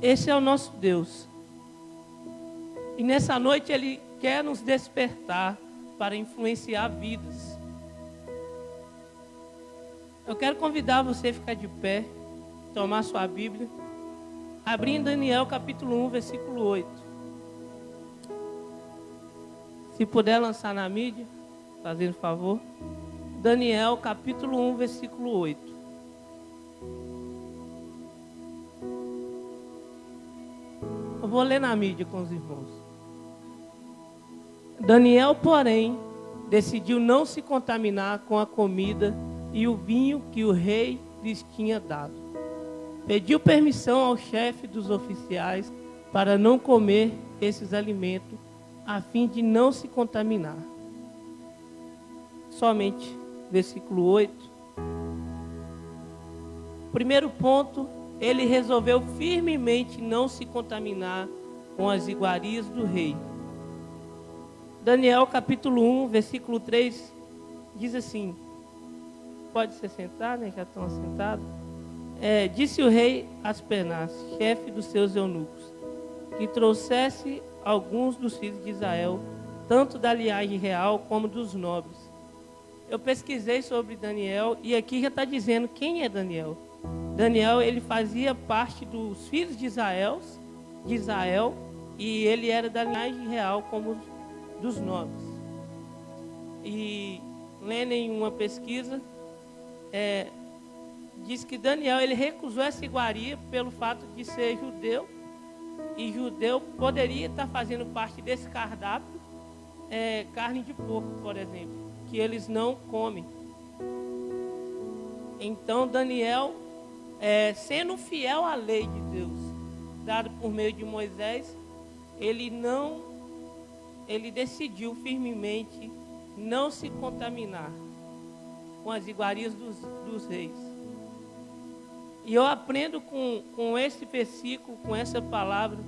Esse é o nosso Deus. E nessa noite Ele quer nos despertar para influenciar vidas. Eu quero convidar você a ficar de pé, tomar sua Bíblia, abrir em Daniel capítulo 1, versículo 8. Se puder lançar na mídia, fazendo favor. Daniel capítulo 1, versículo 8. Eu vou ler na mídia com os irmãos. Daniel, porém, decidiu não se contaminar com a comida e o vinho que o rei lhes tinha dado. Pediu permissão ao chefe dos oficiais para não comer esses alimentos, a fim de não se contaminar. Somente versículo 8. Primeiro ponto, ele resolveu firmemente não se contaminar com as iguarias do rei. Daniel capítulo 1, versículo 3, diz assim, pode se sentar, né? Já estão assentados. Disse o rei Aspenaz, chefe dos seus eunucos, que trouxesse alguns dos filhos de Israel, tanto da linhagem real como dos nobres. Eu pesquisei sobre Daniel e aqui já está dizendo quem é Daniel. Daniel, ele fazia parte dos filhos de Israel, e ele era da linhagem real como dos nobres. E lendo em uma pesquisa, diz que Daniel ele recusou essa iguaria pelo fato de ser judeu, e judeu poderia estar fazendo parte desse cardápio, carne de porco, por exemplo, que eles não comem. Então Daniel, sendo fiel à lei de Deus, dada por meio de Moisés, ele decidiu firmemente não se contaminar com as iguarias dos reis. E eu aprendo com esse versículo, com essa palavra,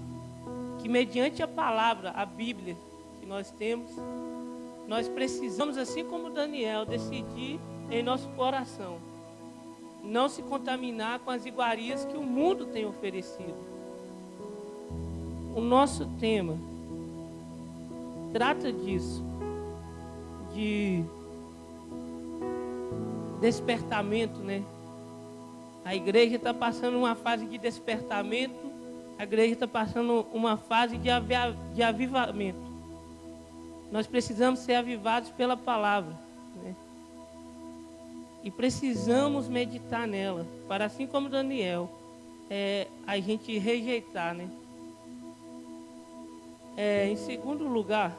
que mediante a palavra, a Bíblia que nós temos, nós precisamos, assim como Daniel, decidir em nosso coração não se contaminar com as iguarias que o mundo tem oferecido. O nosso tema trata disso, de despertamento, né? A igreja está passando uma fase de despertamento, a igreja está passando uma fase de avivamento. Nós precisamos ser avivados pela palavra, né? E precisamos meditar nela, para assim como Daniel, a gente rejeitar, né? Em segundo lugar,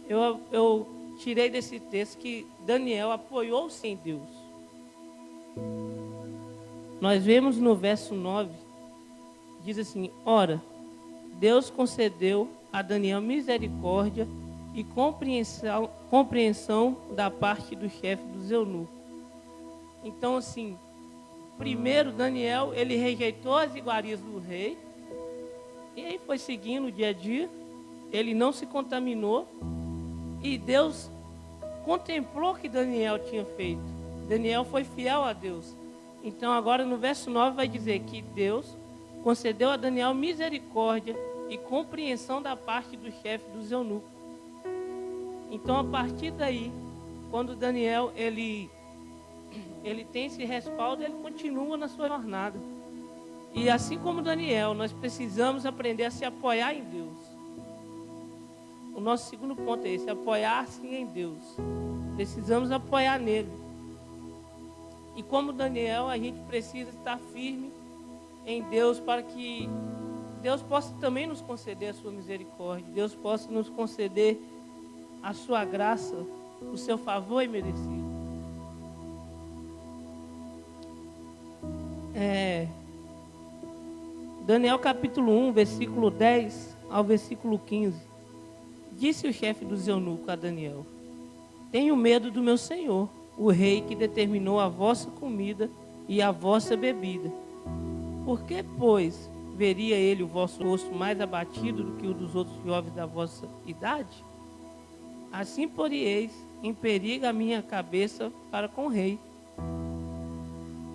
eu tirei desse texto que Daniel apoiou-se em Deus. Nós vemos no verso 9, diz assim, ora, Deus concedeu a Daniel misericórdia e compreensão da parte do chefe dos eunucos. Então, assim, primeiro Daniel, ele rejeitou as iguarias do rei, e aí foi seguindo o dia a dia, ele não se contaminou, e Deus contemplou o que Daniel tinha feito. Daniel foi fiel a Deus. Então agora no verso 9 vai dizer que Deus concedeu a Daniel misericórdia e compreensão da parte do chefe dos eunucos. Então a partir daí, quando Daniel ele tem esse respaldo, ele continua na sua jornada. E assim como Daniel, nós precisamos aprender a se apoiar em Deus. O nosso segundo ponto é esse, apoiar-se em Deus. Precisamos apoiar nele. E como Daniel, a gente precisa estar firme em Deus para que Deus possa também nos conceder a sua misericórdia. Deus possa nos conceder a sua graça, o seu favor imerecido. Daniel capítulo 1, versículo 10 ao versículo 15. Disse o chefe dos eunucos a Daniel, tenho medo do meu senhor, o rei que determinou a vossa comida e a vossa bebida. Por que, pois, veria ele o vosso rosto mais abatido do que o dos outros jovens da vossa idade? Assim poreis em perigo a minha cabeça para com o rei.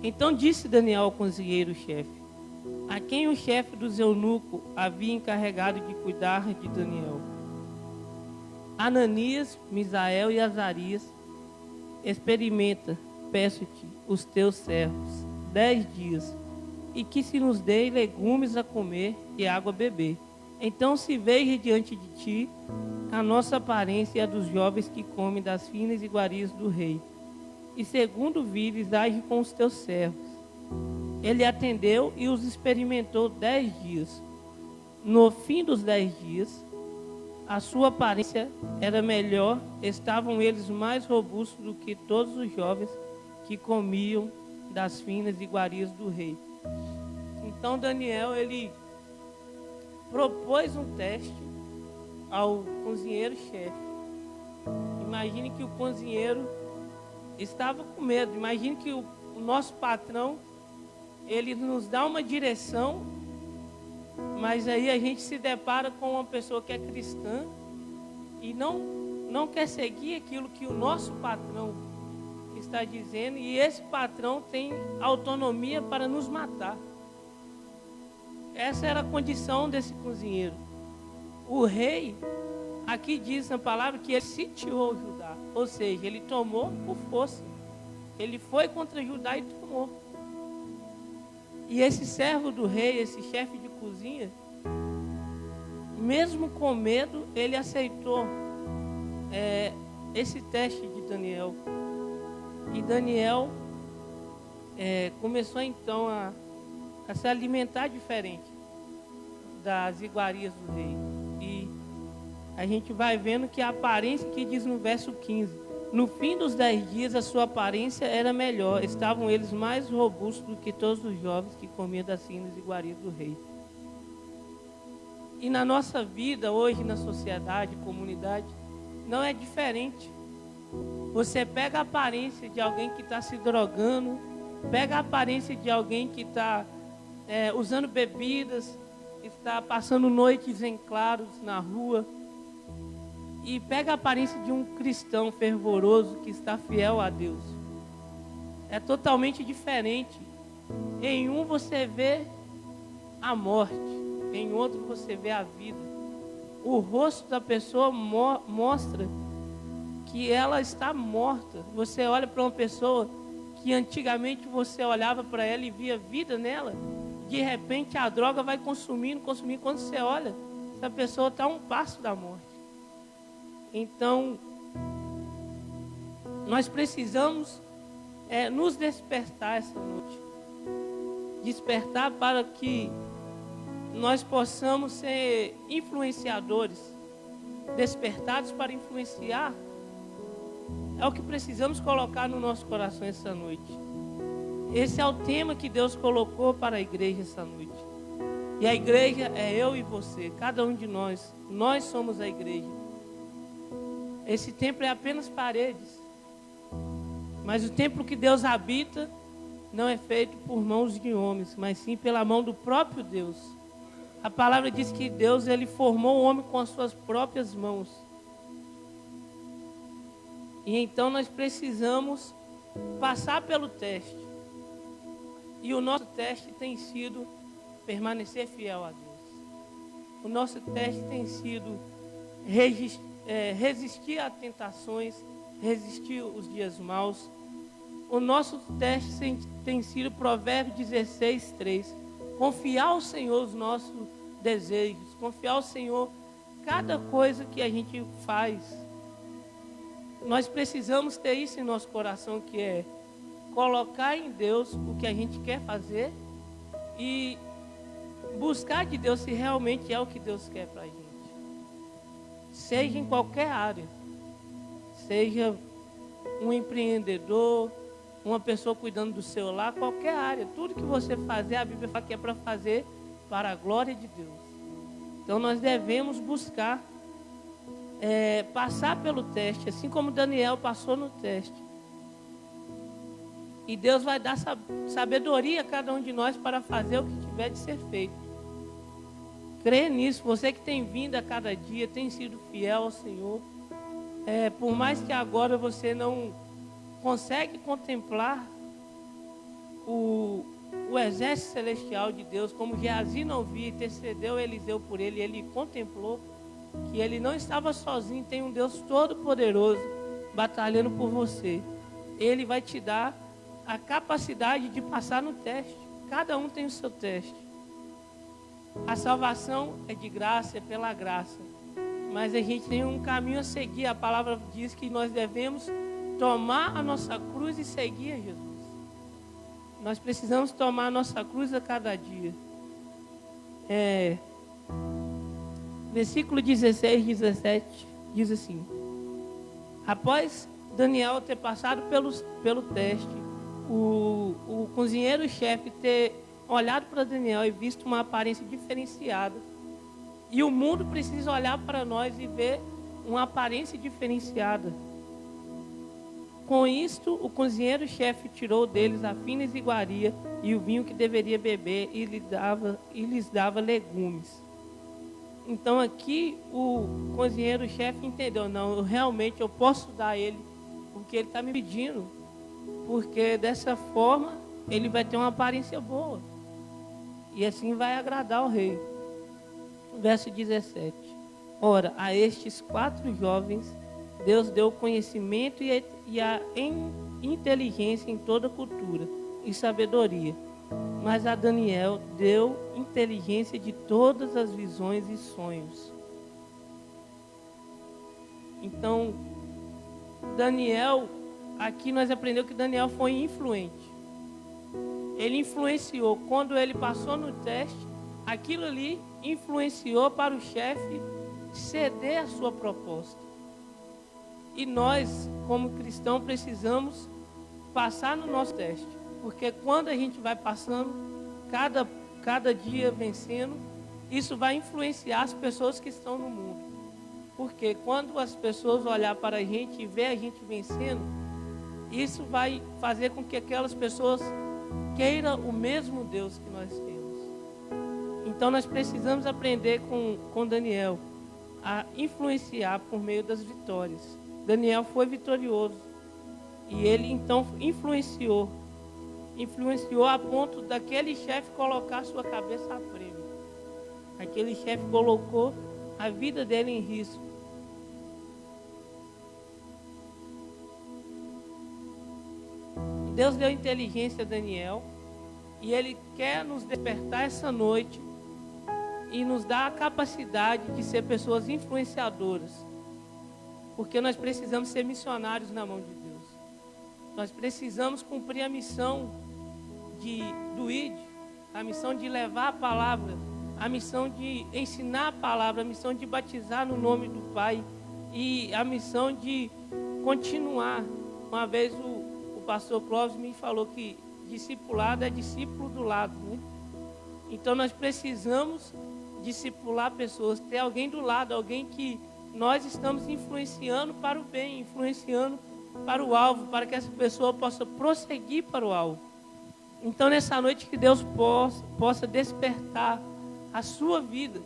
Então disse Daniel ao conselheiro-chefe, a quem o chefe dos eunucos havia encarregado de cuidar de Daniel. Ananias, Misael e Azarias, experimenta, peço-te, os teus servos, 10 dias, e que se nos dê legumes a comer e água a beber. Então se veja diante de ti a nossa aparência e a dos jovens que comem das finas iguarias do rei. E segundo vires, age com os teus servos. Ele atendeu e os experimentou 10 dias. No fim dos 10 dias, a sua aparência era melhor, estavam eles mais robustos do que todos os jovens que comiam das finas iguarias do rei. Então Daniel, ele propôs um teste ao cozinheiro-chefe. Imagine que o cozinheiro estava com medo. Imagine que o nosso patrão, ele nos dá uma direção, mas aí a gente se depara com uma pessoa que é cristã e não quer seguir aquilo que o nosso patrão está dizendo, e esse patrão tem autonomia para nos matar. Essa era a condição desse cozinheiro. O rei, aqui diz na palavra que ele sitiou Judá, ou seja, ele tomou por força. Ele foi contra Judá e tomou. E esse servo do rei, esse chefe de cozinha, mesmo com medo, ele aceitou esse teste de Daniel. E Daniel começou então a se alimentar diferente das iguarias do rei. E a gente vai vendo que a aparência, que diz no verso 15, no fim dos 10 dias a sua aparência era melhor, estavam eles mais robustos do que todos os jovens que comiam das finas iguarias do rei. E na nossa vida hoje, na sociedade, comunidade, não é diferente. Você pega a aparência de alguém que está se drogando, pega a aparência de alguém que está usando bebidas, está passando noites em claros na rua, e pega a aparência de um cristão fervoroso que está fiel a Deus. É totalmente diferente. Em um você vê a morte, em outro você vê a vida. O rosto da pessoa mostra que ela está morta. Você olha para uma pessoa que antigamente você olhava para ela e via vida nela, de repente a droga vai consumindo. Quando você olha, essa pessoa está a um passo da morte. Então, nós precisamos nos despertar essa noite. Despertar para que nós possamos ser influenciadores, despertados para influenciar. É o que precisamos colocar no nosso coração essa noite. Esse é o tema que Deus colocou para a igreja essa noite. E a igreja é eu e você, cada um de nós. Nós somos a igreja. Esse templo é apenas paredes. Mas o templo que Deus habita não é feito por mãos de homens, mas sim pela mão do próprio Deus. A palavra diz que Deus, ele formou o homem com as suas próprias mãos. E então nós precisamos passar pelo teste. E o nosso teste tem sido permanecer fiel a Deus. O nosso teste tem sido resistir a tentações, resistir os dias maus. O nosso teste tem sido Provérbios 16, 3. Confiar ao Senhor os nossos desejos, confiar ao Senhor cada coisa que a gente faz. Nós precisamos ter isso em nosso coração, que é colocar em Deus o que a gente quer fazer e buscar de Deus se realmente é o que Deus quer para a gente. Seja em qualquer área, seja um empreendedor, uma pessoa cuidando do seu lar, qualquer área, tudo que você fazer, a Bíblia fala que é para fazer para a glória de Deus. Então nós devemos buscar passar pelo teste, assim como Daniel passou no teste. E Deus vai dar sabedoria a cada um de nós para fazer o que tiver de ser feito. Crê nisso. Você que tem vindo a cada dia, tem sido fiel ao Senhor. Por mais que agora você não consegue contemplar o exército celestial de Deus, como Geazi não via, intercedeu Eliseu por ele, ele contemplou que ele não estava sozinho, tem um Deus todo-poderoso batalhando por você. Ele vai te dar a capacidade de passar no teste. Cada um tem o seu teste. A salvação é de graça, é pela graça. Mas a gente tem um caminho a seguir. A palavra diz que nós devemos tomar a nossa cruz e seguir a Jesus. Nós precisamos tomar a nossa cruz a cada dia. Versículo 16, 17, diz assim: após Daniel ter passado pelo teste, o cozinheiro-chefe ter olhado para Daniel e visto uma aparência diferenciada, e o mundo precisa olhar para nós e ver uma aparência diferenciada. Com isto, o cozinheiro-chefe tirou deles a fina iguaria e o vinho que deveria beber e lhes dava legumes. Então aqui o cozinheiro-chefe entendeu, não, realmente eu posso dar a ele o que ele está me pedindo, porque dessa forma ele vai ter uma aparência boa e assim vai agradar o rei. Verso 17: ora, a estes 4 jovens Deus deu conhecimento e a inteligência em toda cultura e sabedoria. Mas a Daniel deu inteligência de todas as visões e sonhos. Então, Daniel, aqui nós aprendemos que Daniel foi influente. Ele influenciou. Quando ele passou no teste, aquilo ali influenciou para o chefe ceder a sua proposta. E nós, como cristãos, precisamos passar no nosso teste. Porque quando a gente vai passando, cada dia vencendo, isso vai influenciar as pessoas que estão no mundo. Porque quando as pessoas olhar para a gente e ver a gente vencendo, isso vai fazer com que aquelas pessoas queiram o mesmo Deus que nós temos. Então nós precisamos aprender com Daniel a influenciar por meio das vitórias. Daniel foi vitorioso e ele então influenciou a ponto daquele chefe colocar sua cabeça a prêmio. Aquele chefe colocou a vida dele em risco. Deus deu inteligência a Daniel e Ele quer nos despertar essa noite e nos dar a capacidade de ser pessoas influenciadoras. Porque nós precisamos ser missionários na mão de Deus. Nós precisamos cumprir a missão do ID, a missão de levar a palavra, a missão de ensinar a palavra, a missão de batizar no nome do Pai e a missão de continuar. Uma vez o pastor Clóvis me falou que discipulado é discípulo do lado, né? Então nós precisamos discipular pessoas, ter alguém do lado, alguém que nós estamos influenciando para o bem, influenciando para o alvo, para que essa pessoa possa prosseguir para o alvo. Então nessa noite que Deus possa despertar a sua vida.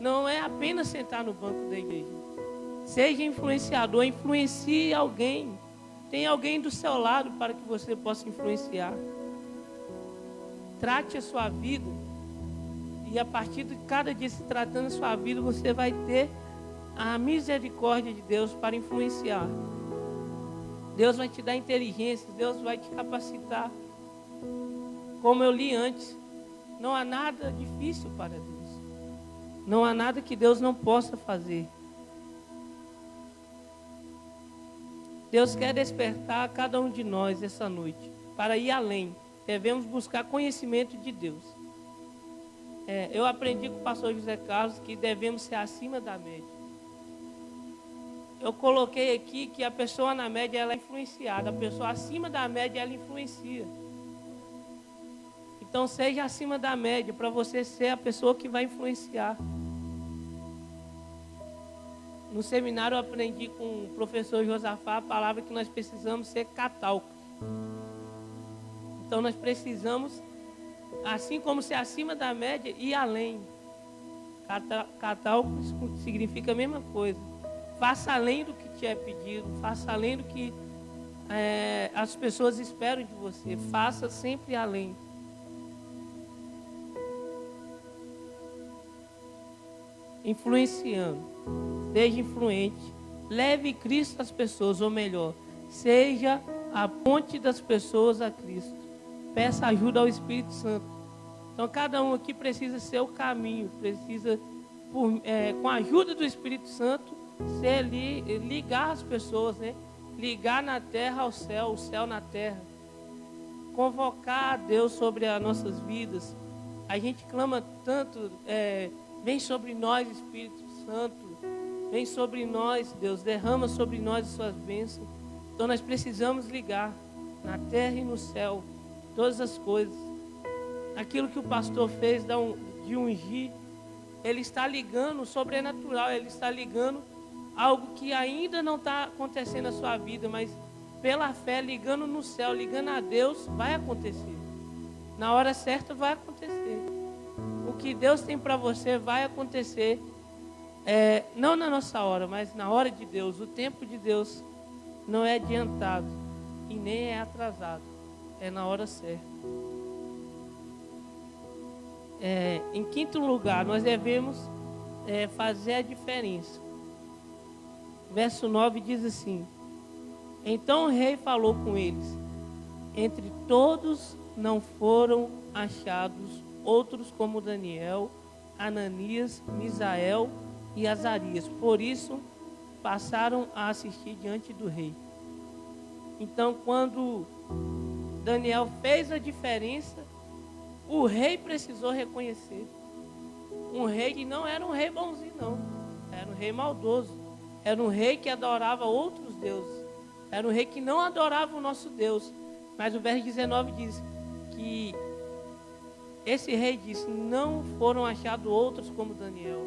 Não é apenas sentar no banco da igreja. Seja influenciador, influencie alguém. Tem alguém do seu lado para que você possa influenciar. Trate a sua vida. E a partir de cada dia se tratando a sua vida, você vai ter a misericórdia de Deus para influenciar. Deus vai te dar inteligência, Deus vai te capacitar. Como eu li antes, não há nada difícil para Deus. Não há nada que Deus não possa fazer. Deus quer despertar cada um de nós essa noite para ir além. Devemos buscar conhecimento de Deus. Eu aprendi com o pastor José Carlos que devemos ser acima da média. Eu coloquei aqui que a pessoa na média ela é influenciada, a pessoa acima da média ela influencia. Então seja acima da média para você ser a pessoa que vai influenciar. No seminário eu aprendi com o professor Josafá a palavra que nós precisamos ser catáucos. Então nós precisamos, assim como ser acima da média, ir além. Catáucos significa a mesma coisa. Faça além do que te é pedido, faça além do que as pessoas esperam de você. Faça sempre além. influenciando. Seja influente. Leve Cristo às pessoas, ou melhor, seja a ponte das pessoas a Cristo. Peça ajuda ao Espírito Santo. Então, cada um aqui precisa ser o caminho, precisa, com a ajuda do Espírito Santo, ligar as pessoas, né? Ligar na terra ao céu, o céu na terra. Convocar a Deus sobre as nossas vidas. A gente clama tanto, vem sobre nós, Espírito Santo, vem sobre nós, Deus, derrama sobre nós as suas bênçãos. Então nós precisamos ligar na terra e no céu, todas as coisas. Aquilo que o pastor fez de ungir, ele está ligando o sobrenatural, ele está ligando algo que ainda não está acontecendo na sua vida, mas pela fé, ligando no céu, ligando a Deus, vai acontecer. Na hora certa vai acontecer. O que Deus tem para você vai acontecer. Não na nossa hora, mas na hora de Deus. O tempo de Deus não é adiantado e nem é atrasado. É na hora certa. Em quinto lugar, nós devemos fazer a diferença. Verso 9 diz assim: então o rei falou com eles: entre todos não foram achados outros como Daniel, Ananias, Misael e Azarias. Por isso passaram a assistir diante do rei. Então, quando Daniel fez a diferença, o rei precisou reconhecer. Um rei que não era um rei bonzinho, não. Era um rei maldoso. Era um rei que adorava outros deuses. Era um rei que não adorava o nosso Deus. Mas o verso 19 diz que esse rei disse: não foram achados outros como Daniel.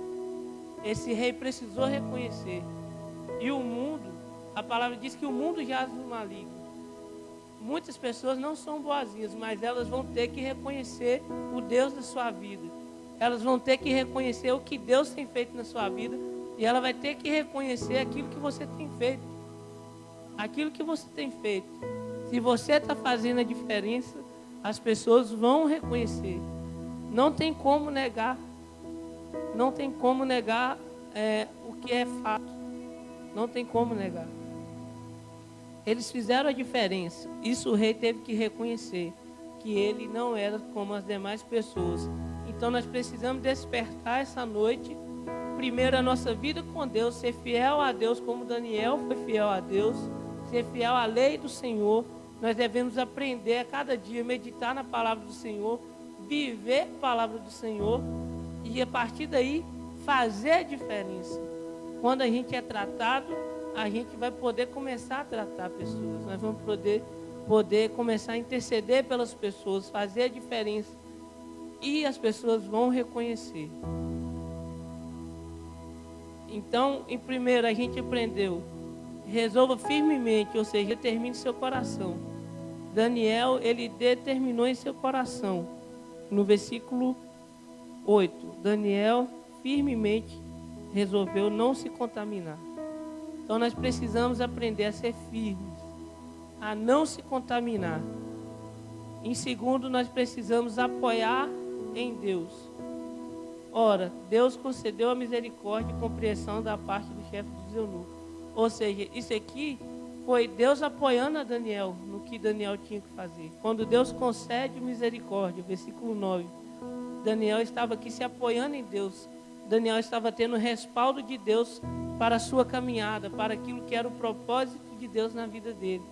Esse rei precisou reconhecer. E o mundo, a palavra diz que o mundo jaz no maligno. Muitas pessoas não são boazinhas, mas elas vão ter que reconhecer o Deus da sua vida. Elas vão ter que reconhecer o que Deus tem feito na sua vida. E ela vai ter que reconhecer aquilo que você tem feito. Aquilo que você tem feito. Se você está fazendo a diferença, as pessoas vão reconhecer. Não tem como negar. Não tem como negar o que é fato. Não tem como negar. Eles fizeram a diferença. Isso o rei teve que reconhecer. Que ele não era como as demais pessoas. Então nós precisamos despertar essa noite. Primeiro a nossa vida com Deus. Ser fiel a Deus como Daniel foi fiel a Deus. Ser fiel à lei do Senhor. Nós devemos aprender a cada dia, meditar na palavra do Senhor, viver a palavra do Senhor e a partir daí fazer a diferença. Quando a gente é tratado, a gente vai poder começar a tratar pessoas. Nós vamos poder começar a interceder pelas pessoas, fazer a diferença e as pessoas vão reconhecer. Então, em primeiro a gente aprendeu: resolva firmemente, ou seja, determine seu coração. Daniel, ele determinou em seu coração. No versículo 8, Daniel firmemente resolveu não se contaminar. Então nós precisamos aprender a ser firmes, a não se contaminar. Em segundo, nós precisamos apoiar em Deus. Ora, Deus concedeu a misericórdia e compreensão da parte do chefe dos eunucos. Ou seja, isso aqui foi Deus apoiando a Daniel no que Daniel tinha que fazer. Quando Deus concede misericórdia, versículo 9, Daniel estava aqui se apoiando em Deus. Daniel estava tendo respaldo de Deus para a sua caminhada, para aquilo que era o propósito de Deus na vida dele.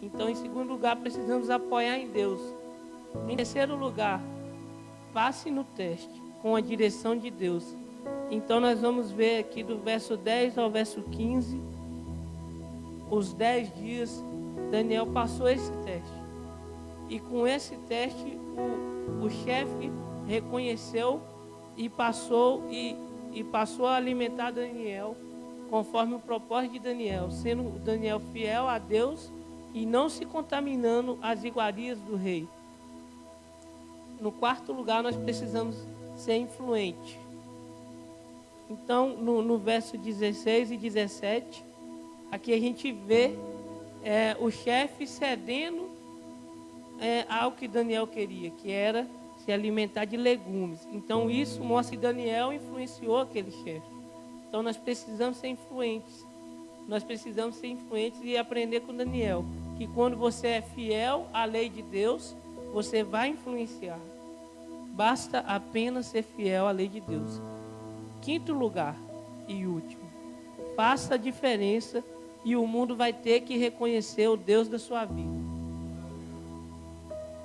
Então, em segundo lugar, precisamos apoiar em Deus. Em terceiro lugar, passe no teste com a direção de Deus. Então nós vamos ver aqui do verso 10 ao verso 15, os 10 dias, Daniel passou esse teste. E com esse teste, o chefe reconheceu e passou a alimentar Daniel, conforme o propósito de Daniel, sendo Daniel fiel a Deus e não se contaminando às iguarias do rei. No quarto lugar, nós precisamos ser influente. Então, no verso 16 e 17, aqui a gente vê o chefe cedendo ao que Daniel queria, que era se alimentar de legumes. Então isso mostra que Daniel influenciou aquele chefe. Então nós precisamos ser influentes. Nós precisamos ser influentes e aprender com Daniel, que quando você é fiel à lei de Deus, você vai influenciar. Basta apenas ser fiel à lei de Deus. Quinto lugar e último, faça a diferença e o mundo vai ter que reconhecer o Deus da sua vida.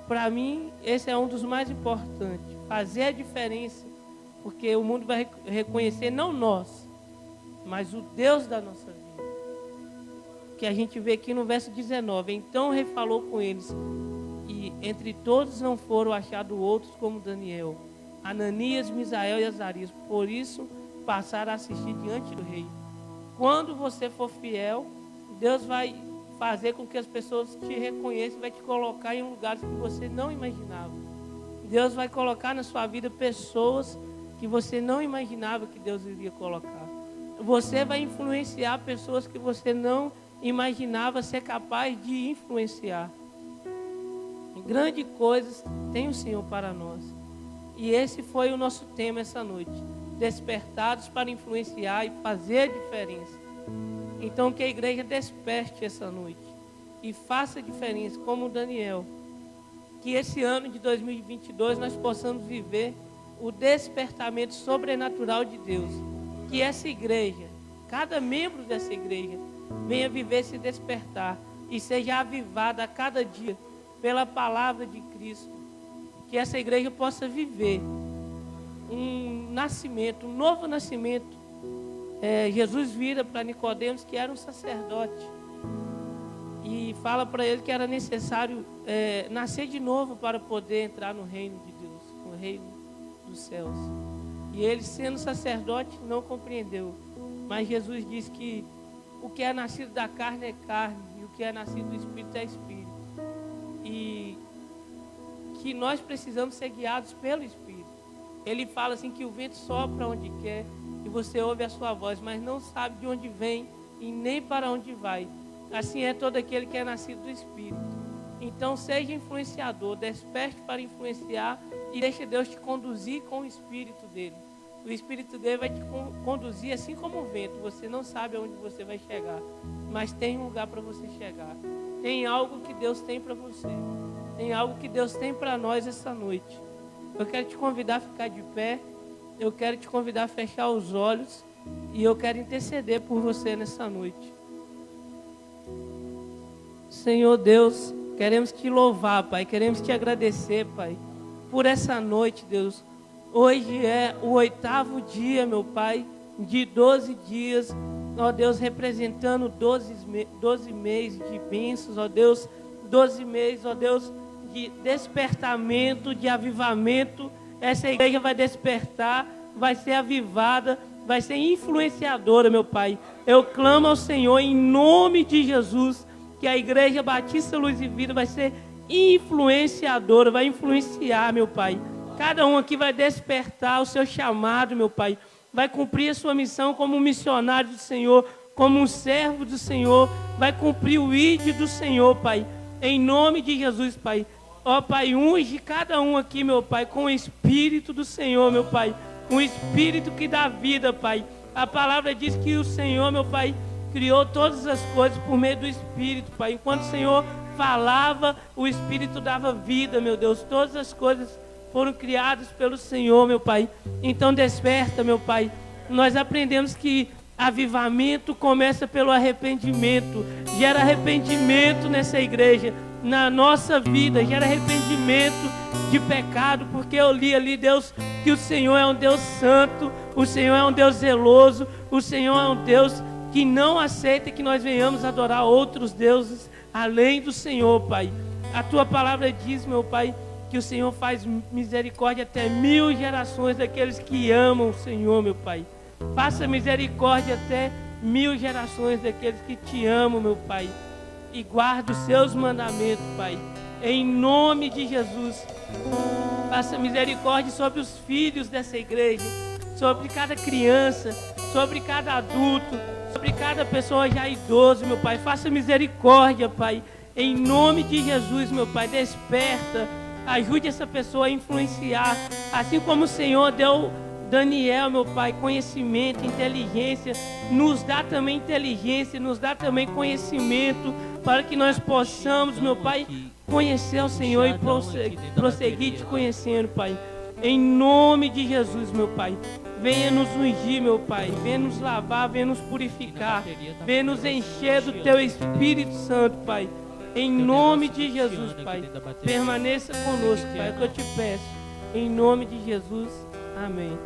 Para mim, esse é um dos mais importantes, fazer a diferença, porque o mundo vai reconhecer não nós, mas o Deus da nossa vida. Que a gente vê aqui no verso 19, então o rei falou com eles, e entre todos não foram achados outros como Daniel, Ananias, Misael e Azarias, por isso passaram a assistir diante do rei. Quando você for fiel, Deus vai fazer com que as pessoas te reconheçam, vai te colocar em lugares que você não imaginava. Deus vai colocar na sua vida pessoas que você não imaginava que Deus iria colocar. Você vai influenciar pessoas que você não imaginava ser capaz de influenciar. Grandes coisas tem o Senhor para nós. E esse foi o nosso tema essa noite. Despertados para influenciar e fazer a diferença. Então que a igreja desperte essa noite e faça a diferença como Daniel. Que esse ano de 2022 nós possamos viver o despertamento sobrenatural de Deus. Que essa igreja, cada membro dessa igreja, venha viver esse despertar e seja avivada a cada dia pela palavra de Cristo. Que essa igreja possa viver um nascimento, um novo nascimento. Jesus vira para Nicodemos, que era um sacerdote, e fala para ele que era necessário nascer de novo para poder entrar no reino de Deus, no reino dos céus. E ele, sendo sacerdote, não compreendeu. Mas Jesus diz que o que é nascido da carne é carne, e o que é nascido do Espírito é Espírito. E que nós precisamos ser guiados pelo Espírito. Ele fala assim que o vento sopra onde quer, e você ouve a sua voz, mas não sabe de onde vem e nem para onde vai. Assim é todo aquele que é nascido do Espírito. Então seja influenciador, desperte para influenciar e deixe Deus te conduzir com o Espírito dele. O Espírito dele vai te conduzir assim como o vento. Você não sabe aonde você vai chegar, mas tem um lugar para você chegar. Tem algo que Deus tem para você. Tem algo que Deus tem para nós essa noite. Eu quero te convidar a ficar de pé. Eu quero te convidar a fechar os olhos. E eu quero interceder por você nessa noite. Senhor Deus, queremos te louvar, Pai. Queremos te agradecer, Pai, por essa noite, Deus. Hoje é o 8º dia, meu Pai, de 12 dias. Ó Deus, representando 12 meses de bênçãos, ó Deus. 12 meses, ó Deus, de despertamento, de avivamento. Essa igreja vai despertar, vai ser avivada, vai ser influenciadora, meu Pai. Eu clamo ao Senhor em nome de Jesus, que a igreja Batista Luz e Vida vai ser influenciadora, vai influenciar, meu Pai. Cada um aqui vai despertar o seu chamado, meu Pai. Vai cumprir a sua missão como um missionário do Senhor, como um servo do Senhor. Vai cumprir o ID do Senhor, Pai. Em nome de Jesus, Pai. Ó Pai, unge cada um aqui, meu Pai, com o Espírito do Senhor, meu Pai. Um Espírito que dá vida, Pai. A palavra diz que o Senhor, meu Pai, criou todas as coisas por meio do Espírito, Pai. Enquanto o Senhor falava, o Espírito dava vida, meu Deus. Todas as coisas foram criadas pelo Senhor, meu Pai. Então desperta, meu Pai. Nós aprendemos que avivamento começa pelo arrependimento. Gera arrependimento nessa igreja, na nossa vida, gera arrependimento de pecado, porque eu li ali, Deus, que o Senhor é um Deus santo, o Senhor é um Deus zeloso, o Senhor é um Deus que não aceita que nós venhamos adorar outros deuses além do Senhor, Pai. A Tua palavra diz, meu Pai, que o Senhor faz misericórdia até 1000 gerações daqueles que amam o Senhor, meu Pai. Faça misericórdia até 1000 gerações daqueles que te amam, meu Pai. E guarda os seus mandamentos, Pai. Em nome de Jesus. Faça misericórdia sobre os filhos dessa igreja, sobre cada criança, sobre cada adulto, sobre cada pessoa já idosa, meu Pai. Faça misericórdia, Pai. Em nome de Jesus, meu Pai. Desperta Ajude essa pessoa a influenciar. Assim como o Senhor deu Daniel, meu Pai, conhecimento, inteligência, nos dá também inteligência, nos dá também conhecimento, para que nós possamos, meu Pai, conhecer o Senhor e prosseguir te conhecendo, Pai. Em nome de Jesus, meu Pai. Venha nos ungir, meu Pai. Venha nos lavar, venha nos purificar. Venha nos encher do Teu Espírito Santo, Pai. Em nome de Jesus, Pai. Permaneça conosco, Pai. É o que eu te peço. Em nome de Jesus. Amém.